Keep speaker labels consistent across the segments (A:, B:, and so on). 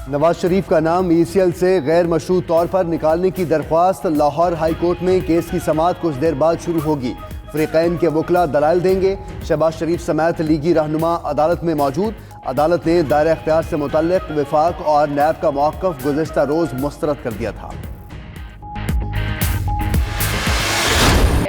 A: نواز شریف کا نام ECL سے غیر مشروط طور پر نکالنے کی درخواست لاہور ہائی کورٹ میں کیس کی سماعت کچھ دیر بعد شروع ہوگی۔ فریقین کے وکلاء دلائل دیں گے۔ شہباز شریف سمیت لیگی رہنما عدالت میں موجود۔ عدالت نے دائرہ اختیار سے متعلق وفاق اور نیب کا موقف گزشتہ روز مسترد کر دیا تھا۔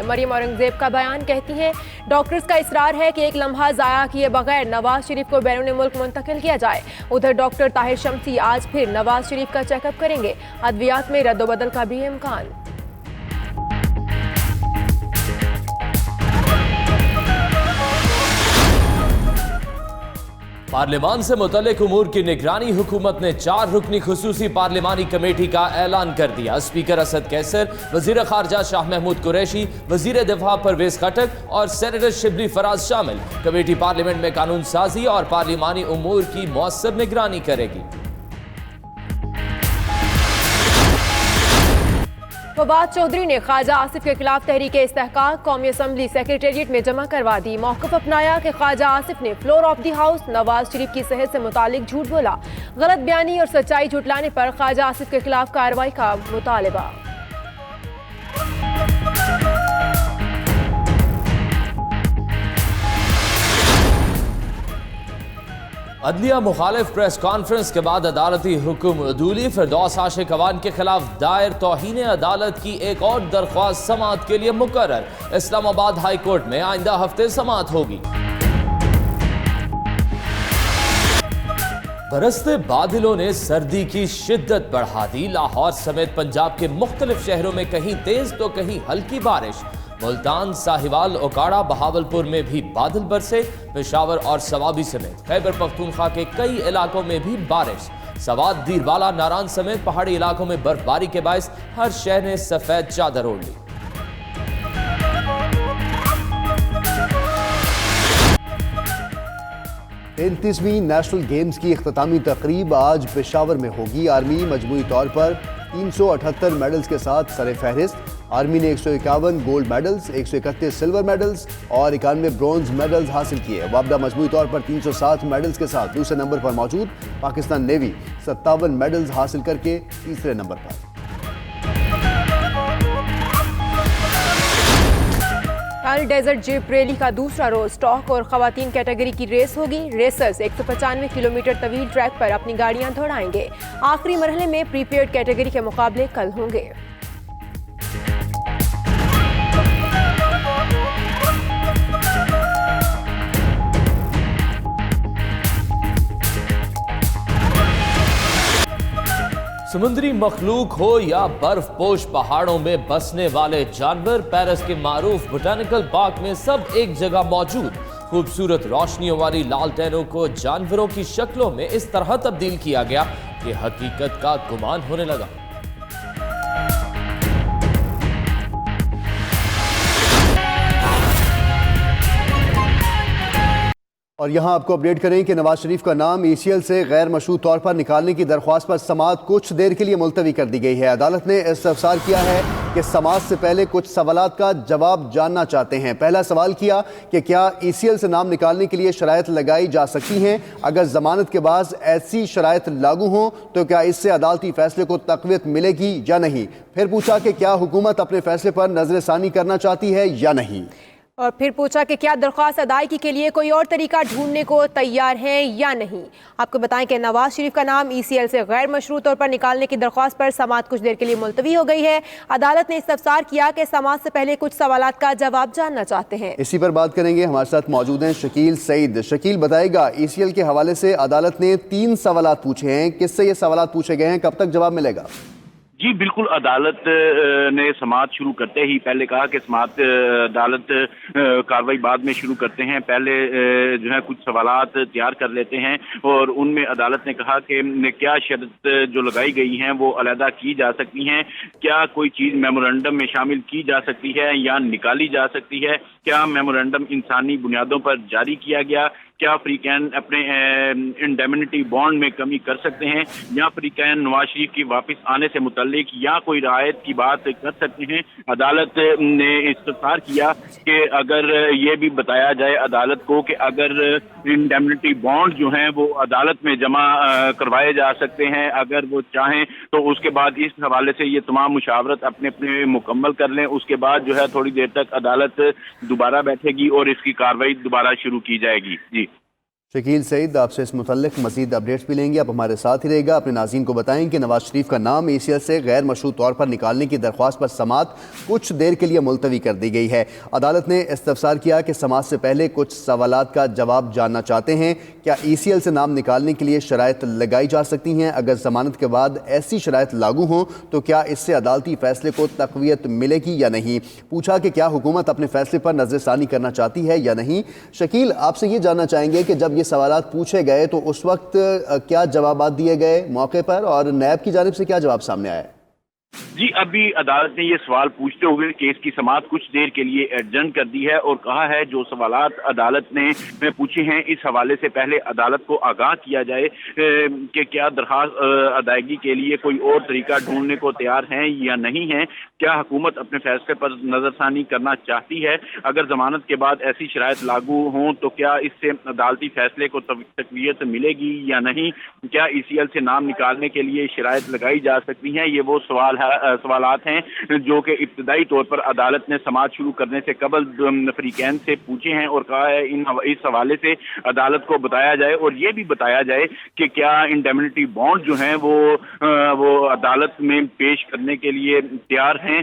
B: مریم اورنگزیب کا بیان، کہتی ہیں ڈاکٹرز کا اصرار ہے کہ ایک لمحہ ضائع کیے بغیر نواز شریف کو بیرون ملک منتقل کیا جائے۔ ادھر ڈاکٹر طاہر شمسی آج پھر نواز شریف کا چیک اپ کریں گے۔ ادویات میں رد و بدل کا بھی امکان۔
C: پارلیمان سے متعلق امور کی نگرانی حکومت نے 4 رکنی خصوصی پارلیمانی کمیٹی کا اعلان کر دیا۔ اسپیکر اسد کیسر، وزیر خارجہ شاہ محمود قریشی، وزیر دفاع پرویز خٹک اور سینیٹر شبلی فراز شامل۔ کمیٹی پارلیمنٹ میں قانون سازی اور پارلیمانی امور کی مؤثر نگرانی کرے گی۔
B: فواد چودھری نے خواجہ آصف کے خلاف تحریک استحقاق قومی اسمبلی سیکریٹریٹ میں جمع کروا دی۔ موقف اپنایا کہ خواجہ آصف نے floor of the house Nawaz Sharif کی صحت سے متعلق جھوٹ بولا۔ غلط بیانی اور سچائی جھٹلانے پر خواجہ آصف کے خلاف کارروائی کا مطالبہ۔
C: عدلیہ مخالف پریس کانفرنس کے بعد عدالتی حکم عدولی۔ فردوس عاشق اعوان کے خلاف دائر توہین عدالت کی ایک اور درخواست سماعت کے لیے مقرر۔ اسلام آباد ہائی کورٹ میں آئندہ ہفتے سماعت ہوگی۔ برستے بادلوں نے سردی کی شدت بڑھا دی۔ لاہور سمیت پنجاب کے مختلف شہروں میں کہیں تیز تو کہیں ہلکی بارش۔ ملتان، ساہیوال، اوکاڑا، بہاولپور میں بھی بادل برسے۔ پشاور اور سوابی سمیت خیبر پختونخوا کے کئی علاقوں میں بھی بارش۔ سوات، دیر بالا، ناران سمیت پہاڑی علاقوں میں برفباری کے باعث ہر شہر نے سفید چادر اوڑھ لی۔
A: 33ویں نیشنل گیمز کی اختتامی تقریب آج پشاور میں ہوگی۔ آرمی مجموعی طور پر 378 میڈلز کے ساتھ سر فہرست۔ آرمی نے 151 گولڈ میڈلز، 131 سلور میڈلز اور 91 برونز میڈلز حاصل کیے۔ وابڈا مجموعی طور پر 307 میڈلز کے ساتھ دوسرے نمبر پر موجود۔ پاکستان نیوی 57 میڈلز حاصل کر کے تیسرے نمبر پر۔
B: کل ڈیزرٹ جیپ ریلی کا دوسرا روز اسٹاک اور خواتین کیٹیگری کی ریس ہوگی۔ ریسرز 195 کلومیٹر طویل ٹریک پر اپنی گاڑیاں دوڑائیں گے۔ آخری مرحلے میں پری پیڈ کیٹیگری کے مقابلے کل ہوں گے۔
C: سمندری مخلوق ہو یا برف پوش پہاڑوں میں بسنے والے جانور، پیرس کے معروف بوٹینیکل پارک میں سب ایک جگہ موجود۔ خوبصورت روشنیوں والی لالٹینوں کو جانوروں کی شکلوں میں اس طرح تبدیل کیا گیا کہ حقیقت کا گمان ہونے لگا۔
A: اور یہاں آپ کو اپڈیٹ کریں کہ نواز شریف کا نام ECL سے غیر مشروط طور پر نکالنے کی درخواست پر سماعت کچھ دیر کے لیے ملتوی کر دی گئی ہے۔ عدالت نے استفسار کیا ہے کہ سماعت سے پہلے کچھ سوالات کا جواب جاننا چاہتے ہیں۔ پہلا سوال کیا کہ کیا ECL سے نام نکالنے کے لیے شرائط لگائی جا سکتی ہیں؟ اگر ضمانت کے بعد ایسی شرائط لاگو ہوں تو کیا اس سے عدالتی فیصلے کو تقویت ملے گی یا نہیں؟ پھر پوچھا کہ کیا حکومت اپنے فیصلے پر نظر ثانی کرنا چاہتی ہے یا نہیں؟
B: اور پھر پوچھا کہ کیا درخواست ادائیگی کے لیے کوئی اور طریقہ ڈھونڈنے کو تیار ہیں یا نہیں۔ آپ کو بتائیں کہ نواز شریف کا نام ECL سے غیر مشروط طور پر نکالنے کی درخواست پر سماعت کچھ دیر کے لیے ملتوی ہو گئی ہے۔ عدالت نے استفسار کیا کہ سماعت سے پہلے کچھ سوالات کا جواب جاننا چاہتے ہیں۔
A: اسی پر بات کریں گے، ہمارے ساتھ موجود ہیں شکیل سعید۔ شکیل، بتائے گا ECL کے حوالے سے عدالت نے 3 سوالات پوچھے ہیں، کس سے یہ سوالات پوچھے گئے ہیں، کب تک جواب ملے گا؟
D: جی بالکل، عدالت نے سماعت شروع کرتے ہی پہلے کہا کہ سماعت عدالت کاروائی بعد میں شروع کرتے ہیں، پہلے جو ہے کچھ سوالات تیار کر لیتے ہیں، اور ان میں عدالت نے کہا کہ کیا شرط جو لگائی گئی ہیں وہ علیحدہ کی جا سکتی ہیں، کیا کوئی چیز میمورنڈم میں شامل کی جا سکتی ہے یا نکالی جا سکتی ہے، کیا میمورنڈم انسانی بنیادوں پر جاری کیا گیا، क्या फरीकैन अपने इंडेमनिटी बॉन्ड में कमी कर सकते हैं, या फरीकैन नवाज शरीफ की वापस आने से मुतल्लिक या कोई राहत की बात कर सकते हैं। अदालत ने इस्तफसार किया कि अगर ये भी बताया जाए अदालत को कि अगर इंडेमनिटी बॉन्ड जो हैं वो अदालत में जमा करवाए जा सकते हैं, अगर वो चाहें तो उसके बाद इस हवाले से ये तमाम मुशावरत अपने अपने मुकम्मल कर लें, उसके बाद जो है थोड़ी देर तक अदालत दोबारा बैठेगी और इसकी कार्रवाई दोबारा शुरू की जाएगी। जी
A: शकील सईद, आपसे इस मुतल्लिक मज़ीद अपडेट्स भी लेंगे, आप हमारे साथ ही रहेगा। अपने नाज़रीन को बताएं कि नवाज शरीफ का नाम ECL से गैर मशरूत तौर पर निकालने की दरख्वास्त पर समाअत कुछ देर के लिए मुलतवी कर दी गई है। अदालत ने इस्तफसार किया कि समाअत से पहले कुछ सवालात का जवाब जानना चाहते हैं। क्या ECL से नाम निकालने के लिए शराइत लगाई जा सकती हैं? अगर ज़मानत के बाद ऐसी शराइत लागू हों तो क्या इससे अदालती फ़ैसले को तक़वियत मिलेगी या नहीं? पूछा कि क्या हुकूमत अपने फ़ैसले पर नज़रसानी करना चाहती है या नहीं। शकील, आपसे ये जानना चाहेंगे कि जब ये सवालात पूछे गए तो उस वक्त क्या जवाबात दिए गए मौके पर, और नैब की जानिब से क्या जवाब सामने आया?
D: जी, अभी अदालत ने ये सवाल पूछते हुए केस की समाअत कुछ देर के लिए एडजर्न कर दी है और कहा है जो सवालात अदालत ने पूछे हैं इस हवाले से पहले अदालत को आगाह किया जाए कि क्या दरखास्त अदायगी के लिए कोई और तरीका ढूंढने को तैयार हैं या नहीं है, क्या हुकूमत अपने फैसले पर नजरसानी करना चाहती है, अगर जमानत के बाद ऐसी शराइत लागू हों तो क्या इससे अदालती फैसले को तक़वियत मिलेगी या नहीं, क्या ECL से नाम निकालने के लिए शराइत लगाई जा सकती हैं। ये वो सवालात हैं जो कि इब्तदाई तौर पर अदालत ने समाअत शुरू करने से कबल फरीकैन से पूछे हैं और कहा है इस हवाले से अदालत को बताया जाए और ये भी बताया जाए कि क्या इंडेमनिटी बॉन्ड जो हैं वो अदालत में पेश करने के लिए तैयार हैं।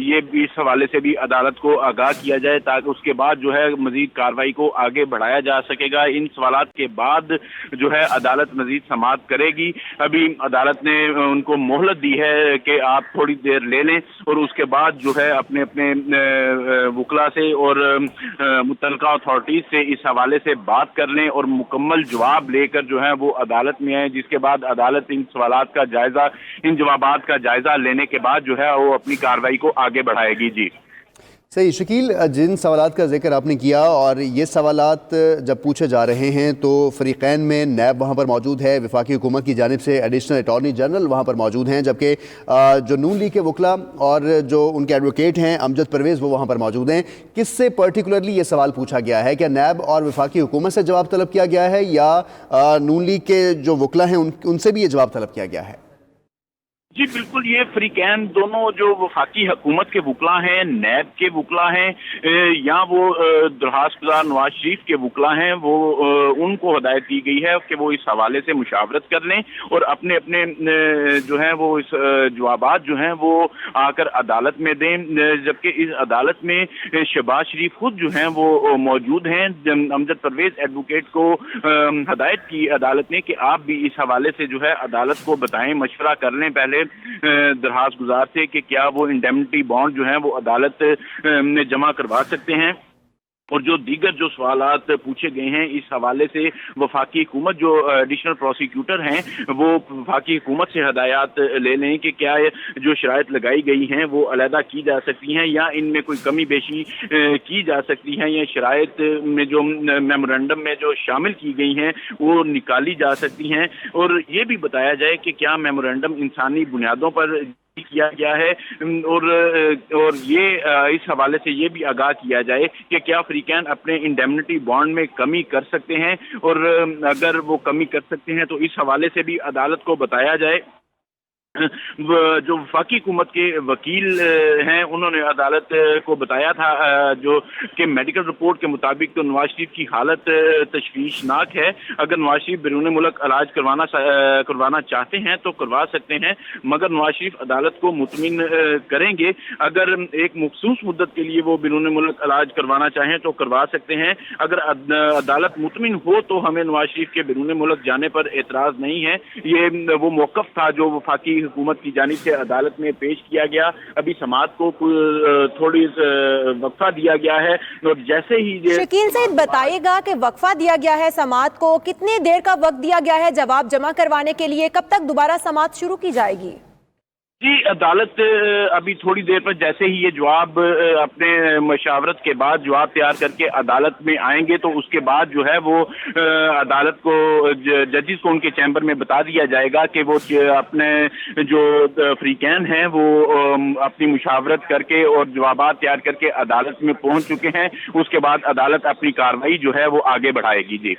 D: ये भी इस हवाले से भी अदालत को आगाह किया जाए ताकि उसके बाद जो है मजीद कार्रवाई को आगे बढ़ाया जा सकेगा। इन सवालात के बाद जो है अदालत मजीद समाअत करेगी। अभी अदालत ने उनको मोहलत दी है कि आप थोड़ी देर ले लें और उसके बाद जो है अपने अपने वकला से और मुतल्लिका अथॉरिटीज से इस हवाले से बात कर लें और मुकम्मल जवाब लेकर जो है वो अदालत में आए, जिसके बाद अदालत इन सवालात का जायजा, इन जवाबात का जायजा लेने के बाद जो है वो अपनी कार्रवाई को आगे बढ़ाएगी। जी
A: सही। शकील, जिन सवालात का जिक्र आपने किया और ये सवालात जब पूछे जा रहे हैं तो फरीकैन में नैब वहाँ पर मौजूद है, वफाकी हुकूमत की जानिब से एडिशनल अटॉर्नी जनरल वहाँ पर मौजूद हैं, जबकि जो नून लीग के वकला और जो उनके एडवोकेट हैं अमजद परवेज़ वो वहाँ पर मौजूद हैं। किससे पर्टिकुलरली ये सवाल पूछा गया है? क्या नैब और वफाकी हुकूमत से जवाब तलब किया गया है या नून लीग के जो वकला हैं उनसे भी ये जवाब तलब किया गया है?
D: जी बिल्कुल, ये फरीकैन दोनों जो वफाकी हुकूमत के वकला हैं, नैब के वकला हैं या वो दरखास्त गुजार नवाज शरीफ के वकला हैं, वो उनको हदायत दी गई है कि वो इस हवाले से मुशावरत कर लें और अपने अपने जो हैं वो इस जवाबात जो हैं वो आकर अदालत में दें। जबकि इस अदालत में शहबाज शरीफ खुद जो हैं वो मौजूद हैं। अमजद परवेज़ एडवोकेट को हदायत की अदालत ने कि आप भी इस हवाले से जो है अदालत को बताएं, मशवरा कर लें पहले दरखास्त गुजार से कि क्या वो इंडेमनिटी बॉन्ड जो है वो अदालत में जमा करवा सकते हैं। और जो दीगर जो सवालात पूछे गए हैं इस हवाले से वफाकी हुकूमत जो एडिशनल प्रोसिक्यूटर हैं वो वफाकी हुकूमत से हदायत ले लें कि क्या जो शराइत लगाई गई हैं वो अलहदा की जा सकती हैं या इनमें कोई कमी बेशी की जा सकती है, या शराइत में जो मेमोरेंडम में जो शामिल की गई हैं वो निकाली जा सकती हैं। और ये भी बताया जाए कि क्या मेमोरेंडम इंसानी बुनियादों पर किया गया है और ये इस हवाले से ये भी आगाह किया जाए कि क्या फरीकैन अपने इंडेमनिटी बॉन्ड में कमी कर सकते हैं और अगर वो कमी कर सकते हैं तो इस हवाले से भी अदालत को बताया जाए। जो वफाकी हुकूमत के वकील हैं उन्होंने अदालत को बताया था जो कि मेडिकल रिपोर्ट के मुताबिक तो नवाज शरीफ की हालत तशवीशनाक है। अगर नवाज शरीफ बैरून मुल्क इलाज करवाना चाहते हैं तो करवा सकते हैं, मगर नवाज शरीफ अदालत को मुतमिन करेंगे। अगर एक मखसूस मुद्दत के लिए वो बैरून मुल्क इलाज करवाना चाहें तो करवा सकते हैं। अगर अदालत मुतमिन हो तो हमें नवाज शरीफ के बैरून मुल्क जाने पर एतराज़ नहीं है। ये वो मौक़िफ़ था जो वफाकी हुकूमत की जानिब से अदालत में पेश किया गया। अभी समाअत को थोड़ी वक्फा दिया गया है और जैसे ही
B: शकील सईद बताइएगा कि वक्फा दिया गया है समाअत को, कितने देर का वक्त दिया गया है जवाब जमा करवाने के लिए, कब तक दोबारा समाअत शुरू की जाएगी?
D: جی عدالت ابھی تھوڑی دیر پر جیسے ہی یہ جواب اپنے مشاورت کے بعد جواب تیار کر کے عدالت میں آئیں گے تو اس کے بعد جو ہے وہ عدالت کو ججز کو ان کے چیمبر میں بتا دیا جائے گا کہ وہ اپنے جو فریقین ہیں وہ اپنی مشاورت کر کے اور جوابات تیار کر کے عدالت میں پہنچ چکے ہیں. اس کے بعد عدالت اپنی کارروائی جو ہے وہ آگے بڑھائے گی. جی